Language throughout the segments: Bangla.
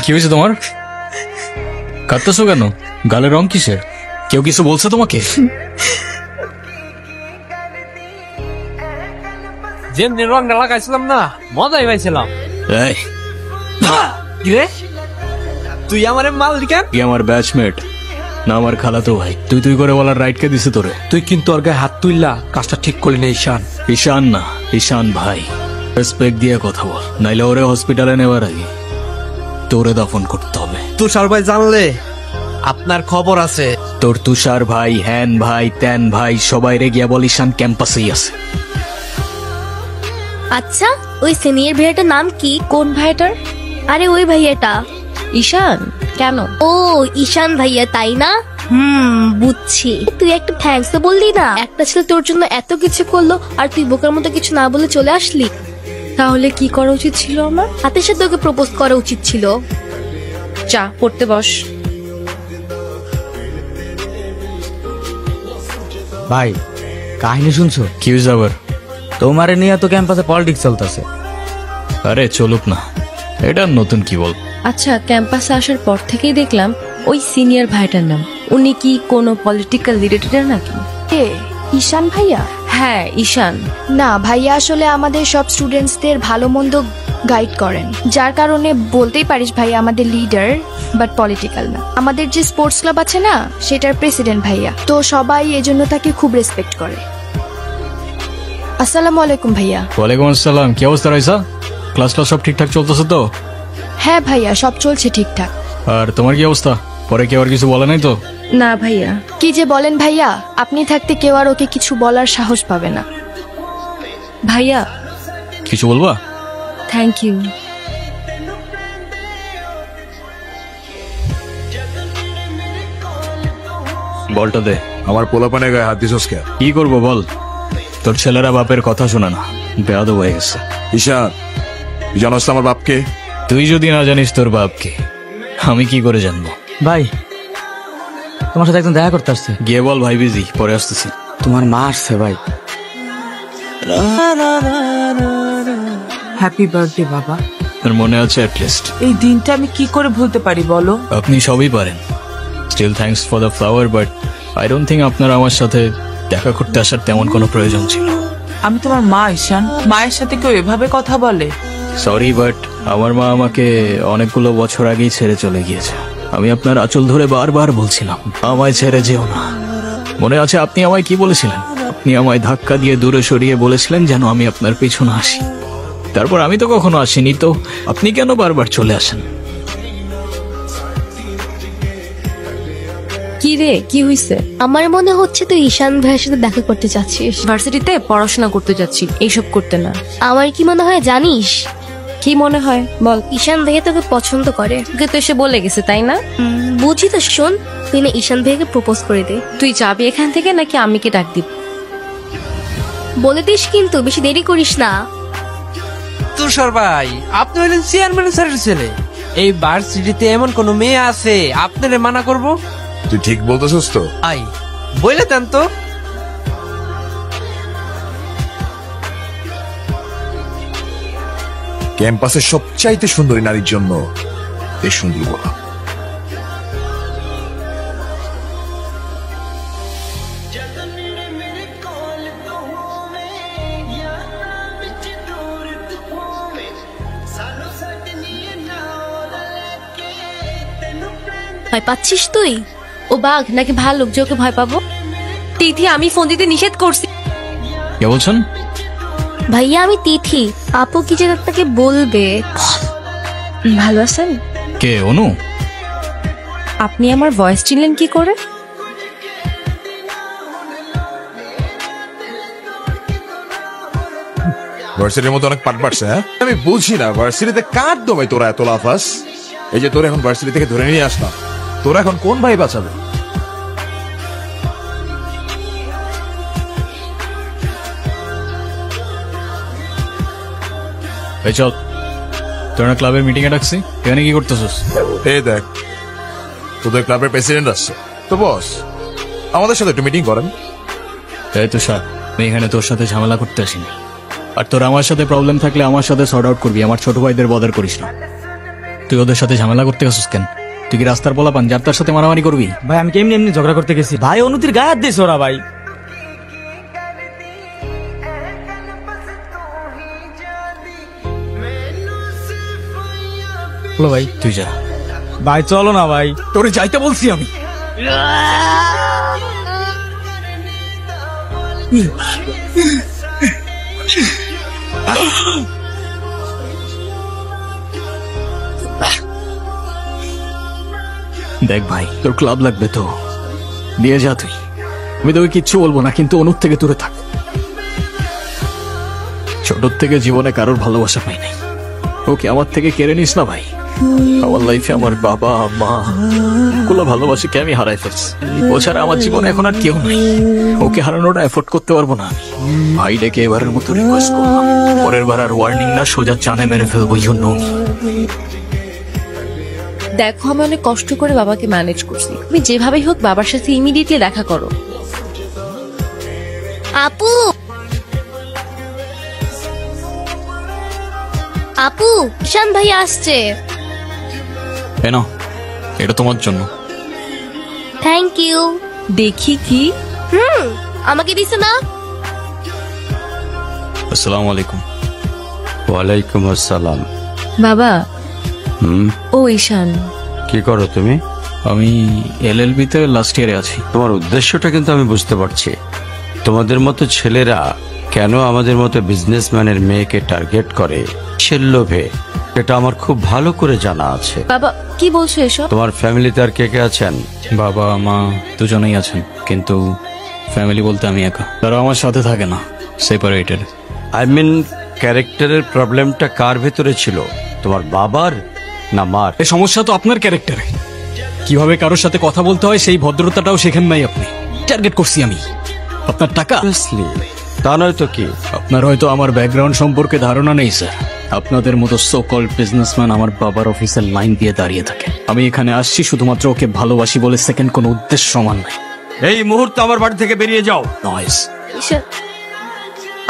কি হয়েছে তোমার? কাঁদতেছো কেন? গালের রং কিসের? কেউ কিছু বলছে তোমাকে? যেমনি রংটা লাগাইছিলাম না, মজাই পাইছিলাম। এই, কিরে তুই আমার মাল কেন? কি আমার ব্যাচমেট না আমার খালাতো ভাই? তুই তুই করে বলার রাইট কে দিছে তোরে? তুই কিন্তু ওর গায়ে হাত তুললা, কাজটা ঠিক করলি না ঈশান। ঈশান না, ঈশান ভাই। রেসপেক্ট দিয়ে কথা বল, নাইলে ওরে হসপিটালে নেওয়ার আগে তোরে দফন করতে হবে। তুষার ভাই জানলে আপনার খবর আছে। তোর তুষার ভাই, হ্যান ভাই, ত্যান ভাই, সবাই রে গিয়া বল ঈশান ক্যাম্পাসেই আছে। আচ্ছা, ওই সিনিয়র ভাইয়াটার নাম কি? কোন ভাইটার? আরে ওই ভাইয়াটা। ঈশান? কেন? ও ঈশান ভাইয়া, তাই না? বুঝছি। তুই একটা থ্যাঙ্কস তো বললি না? একটা ছেলে তোর জন্য এত কিছু করলো আর তুই বোকার মতো কিছু না বলে চলে আসলি। তাহলে কি করা উচিত ছিল আমার? হাতের সাথে ওকে প্রপোজ করা উচিত ছিল। চা পড়তে বস। ভাই, কাহিনী শুনছো? কি হয়েছে আবার? তোমারে নিয়ে তো ক্যাম্পাসে পলিটিক্স চলতেছে। আরে চলুক না, এটা নতুন কি বল? আচ্ছা, ক্যাম্পাসে আসার পর থেকেই দেখলাম ওই সিনিয়র ভাইটার নাম। উনি কি কোনো পলিটিক্যাল রিলেটেড নাকি? ঈশান ভাইয়া? হ্যাঁ, ঈশান। না ভাইয়া, আসলে আমাদের সব স্টুডেন্টসদের ভালো মন্দ গাইড করেন, যার কারণে বলতেই পারিস ভাইয়া আমাদের লিডার, বাট পলিটিক্যাল না। আমাদের যে স্পোর্টস ক্লাব আছে না, সেটার প্রেসিডেন্ট ভাইয়া, তো সবাই এজন্য তাকে খুব রেসপেক্ট করে। আসসালামু আলাইকুম ভাইয়া। ওয়ালাইকুম আসসালাম। কি অবস্থা রাইসা? ক্লাস সব ঠিকঠাক চলতেছে তো? হ্যাঁ ভাইয়া, সব চলছে ঠিকঠাক। আর তোমার কি অবস্থা? পরে কেউ আর কিছু বলে নাই তো? না ভাইয়া। কি যে বলেন ভাইয়া, আপনি থাকতে কেউ আর ওকে কিছু বলার সাহস পাবে না। ভাইয়া কিছু বলবা? Thank you. বলটা দে। আমার পোলাপানে গায়ে হাত দিছস কে? কি করবো বল, তোর ছেলেরা বাপের কথা শোনা না, বেয়াদব হয়ে গেছে। ঈশান, তুই জানোস তো আমার বাপকে? তুই যদি না জানিস তোর বাপকে, আমি কি করে জানবো? ভাই, তোমার সাথে একদম দেখা করতে আসছে। গিয়ে বল ভাই বিজি, পরে আসতেছি। তোমার মা আসছে ভাই। হ্যাপি বার্থডে বাবা। তোর মনে আছে অ্যাটলিস্ট? এই দিনটা আমি কি করে ভুলতে পারি বলো? আপনি সবই পারেন। Still thanks for the flower, but I don't think আপনার আমার সাথে দেখা করতে আসার তেমন কোনো প্রয়োজন ছিল। আমি তোমার মা ঈশান, মায়ের সাথে কেউ এভাবে কথা বলে? সরি, বাট আমার মা আমাকে অনেকগুলো বছর আগেই ছেড়ে চলে গিয়েছে। আমি আপনার আঁচল ধরে বারবার বলছিলাম আমায় ছেড়ে যেও না। মনে আছে আপনি আমায় কি বলেছিলেন? আপনি আমায় ধাক্কা দিয়ে দূরে সরিয়ে বলেছিলেন যেন আমি আপনার পেছনে আসি। তারপর আমি তো কখনো আসিনি, তো আপনি কেন বারবার চলে আসেন? কি রে, কি হইছে? আমার মনে হচ্ছে তুই ঈশান ভাইয়ের সাথে দেখা করতে চাচ্ছিস। ভার্সিটিতে পড়াশোনা করতে যাচ্ছি, এইসব করতে না। আমার কি মনে হয় জানিস? কি মনে হয় বল? ঈশান ভাইয়া তোকে পছন্দ করে। তোকে তো এসে বলে গেছে, তাই না? বুঝি তো, শোন, তুই না ঈশান ভাইয়াকে প্রপোজ করে দে। তুই যাবি এখান থেকে নাকি আমিকে ডাক দিব? বলে দিস কিন্তু, বেশি দেরি করিস না। তুষার ভাই, আপনি হলেন চেয়ারম্যান স্যারের ছেলে। এই ভার্সিটিতে এমন কোন মেয়ে আছে আপনারে মানা করব? তুই ঠিক বলতেছস তো? আই বলে দেন তো। ক্যাম্পাসের সবচাইতে সুন্দরী নারীর জন্য এই সুন্দর বলা। ভয় পাচ্ছিস তুই? ও বাঘ নাকি ভালুক যে ওকে ভয় পাবো? তিথি, আমি ফোন দিতে নিষেধ করছি। কে বলছেন? ভাইয়া আমি তিথি। আপু কি যে আপনাকে বলবে। ভালো আছেন? কে? অনু? আপনি আমার ভয়েস চিনলেন কি করে? ভার্সিটির মতো অনেক পাট পাটছে। হ্যাঁ, আমি বুঝি না ভার্সিটিতে কার দমে তোরা এত লাফাস। এই যে তোরা এখন ভার্সিটি থেকে ধরে নিয়ে আসলাম, তোরা এখন কোন ভাই বাঁচাবে? এই চল, তোরা ক্লাবের মিটিং এ ডাকছি, এখানে কি করতেছিস? এই দেখ, তোদের ক্লাবের প্রেসিডেন্ট আসছে তো, বস আমাদের সাথে একটু মিটিং করেন। এই তুষার, আমি এখানে তোর সাথে ঝামেলা করতে আসিনি। আর তোর আমার সাথে প্রবলেম থাকলে আমার সাথে সর্ট আউট করবি, আমার ছোট ভাইদের বদার করিস না। তুই ওদের সাথে ঝামেলা করতে গেছিস কেন? তুই কি রাস্তার বলা পান যার তার সাথে মারামারি করবি? ভাই আমি কেমনি এমনি ঝগড়া করতে গেছি ভাই, অনুতির গায়ে হাত দিয়েছে ওরা ভাই। বলো ভাই। তুই যা ভাই চলো না ভাই। তোরে যাইতে বলছি আমি। দেখ ভাই, তোর ক্লাব লাগবে তো নিয়ে যা তুই। আমি তোকে কিচ্ছু বলবো না, কিন্তু অনুর থেকে দূরে থাক। ছোট থেকে জীবনে কারোর ভালোবাসা পাই নাই, ওকে আমার থেকে কেড়ে নিস না ভাই। আমার লাইফে আমার বাবা মা গুলো ভালোবাসাকে আমি হারাই ফেলছি। ও ছাড়া আমার জীবনে এখন আর কেউ নাই। ওকে হারানোটা এফোর্ড করতে পারবো না আমি। ভাই ডেকে এবারের মতো রিকোয়েস্ট করলাম, পরের বার আর ওয়ার্নিং না, সোজা চানে মেরে ফেলবো। You know me. দেখো আমি অনেক কষ্ট করে বাবাকে ম্যানেজ করছি, তুমি যেভাবেই হোক বাবার সাথে ইমিডিয়েটলি দেখা করো। আপু, আপু, ঈশান ভাই আসছে। এনো, এটা তোমার জন্য। Thank you. দেখি কি। আমাকে দিছে না? আসসালামু আলাইকুম। ওয়ালাইকুম আসসালাম। বাবা। ও ঈশান, কি করো তুমি? আমি এলএলবি তে লাস্ট ইয়ারে আছি। তোমার উদ্দেশ্যটা কিন্তু আমি বুঝতে পারছি। তোমাদের মতো ছেলেরা কেন আমাদের মতো বিজনেসম্যানের মেয়েকে টার্গেট করে সে লোভে, এটা আমার খুব ভালো করে জানা আছে। বাবা কি বলছো এসব? তোমার ফ্যামিলিতে আর কে কে আছেন? বাবা মা দুজনেই আছেন, কিন্তু ফ্যামিলি বলতে আমি একা। তারা আমার সাথে থাকে না, সেপারেটেড। আই মিন ক্যারেক্টারের প্রবলেমটা কার ভেতরে ছিল, তোমার বাবার না মার? এই সমস্যা তো আপনার ক্যারেক্টারে। কিভাবে কারোর সাথে কথা বলতে হয় সেই ভদ্রতাটাও শেখেন নাই আপনি। টার্গেট করছি আমি আপনার টাকা। তা নয় তো কি? আপনার হয়তো আমার ব্যাকগ্রাউন্ড সম্পর্কে ধারণা নেই স্যার। আপনাদের মতো সো কল্ড বিজনেসম্যান আমার বাবার অফিসের লাইন দিয়ে দাঁড়িয়ে থাকে। আমি এখানে আসছি শুধুমাত্র ওকে ভালোবাসি বলে, সেকেন্ড কোনো উদ্দেশ্য সমান নাই। এই মুহূর্তে আমার বাড়ি থেকে বেরিয়ে যাও। নয়েস। ঈশান,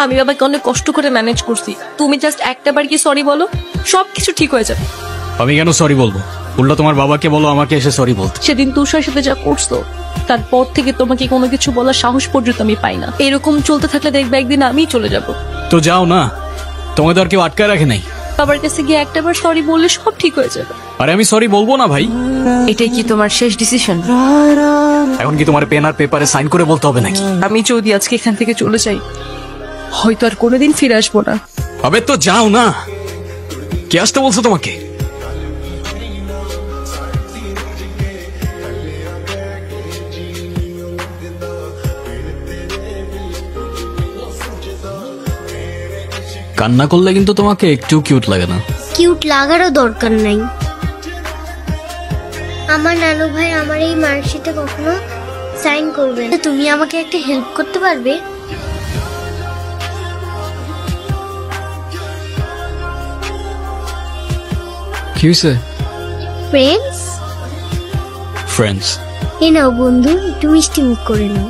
আমি বাবাকে অনেক কষ্ট করে ম্যানেজ করছি, তুমি জাস্ট একটা বার কি সরি বলো, সবকিছু ঠিক হয়ে যাবে। আমি কেন সরি বলবো? উল্টা তোমার বাবাকে বলো আমাকে এসে সরি বলতে। সেদিন তুষার সাথে যা করছো তারপর থেকে তোমাকে কোনো কিছু বলার সাহস পর্যন্ত আমি পাই না। এরকম চলতে থাকলে দেখবে একদিন আমিই চলে যাব। তো যাও না, তোমাদের আর কেউ আটকায় রাখে নাই। বাবার কাছে গিয়ে একটাবার সরি বললে সব ঠিক হয়ে যাবে। আরে আমি সরি বলবো না ভাই। এটাই কি তোমার শেষ ডিসিশন? এখন কি তোমার পেন আর পেপারে সাইন করে বলতে হবে নাকি? আমি যদি আজকে এখান থেকে চলে যাই, হয়তো আর কোনোদিন ফিরে আসবো না। আবে তো যাও না, কে আসতে বলছো তোমাকে? কান্না করলে কিন্তু তোমাকে একটু কিউট লাগে না। কিউট লাগারও দরকার নাই। আমার নানু ভাই আমার এই মার্কশিটে কখনো সাইন করবে না। তুমি আমাকে একটা হেল্প করতে পারবে? কি হয়েছে? ফ্রেন্ডস। ফ্রেন্ডস। এ নাও বন্ধু, একটু মিষ্টি মুখ করে নাও।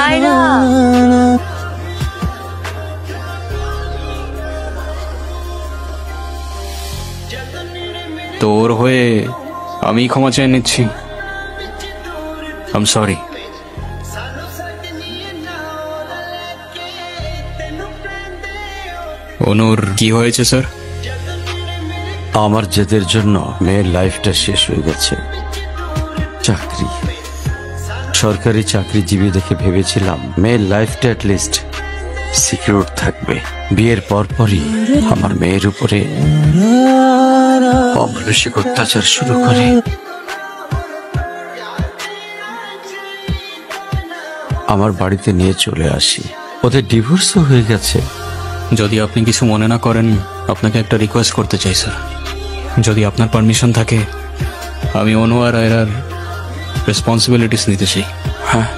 আয়রা, তোর হয়ে আমি ক্ষমা চেয়ে নিচ্ছি। I am sorry. অনুর কি হয়েছে স্যার? আমার জেদের জন্য মেয়ের লাইফটা শেষ হয়ে গেছে। চাকরি, সরকারি চাকরিজীবী দেখে ভেবেছিলাম মেয়ের লাইফটা অ্যাটলিস্ট সিকিউর থাকবে। বিয়ের পরপরই আমার মেয়ের উপরে অমানসিক অত্যাচার শুরু করে। আমার বাড়িতে নিয়ে চলে আসি, ওদের ডিভোর্সও হয়ে গেছে। যদি আপনি কিছু মনে না করেন, আপনাকে একটা রিকোয়েস্ট করতে চাই স্যার। যদি আপনার পারমিশন থাকে, আমি অনু আর আয়রার রেসপন্সিবিলিটিস নিতে চাই। হ্যাঁ,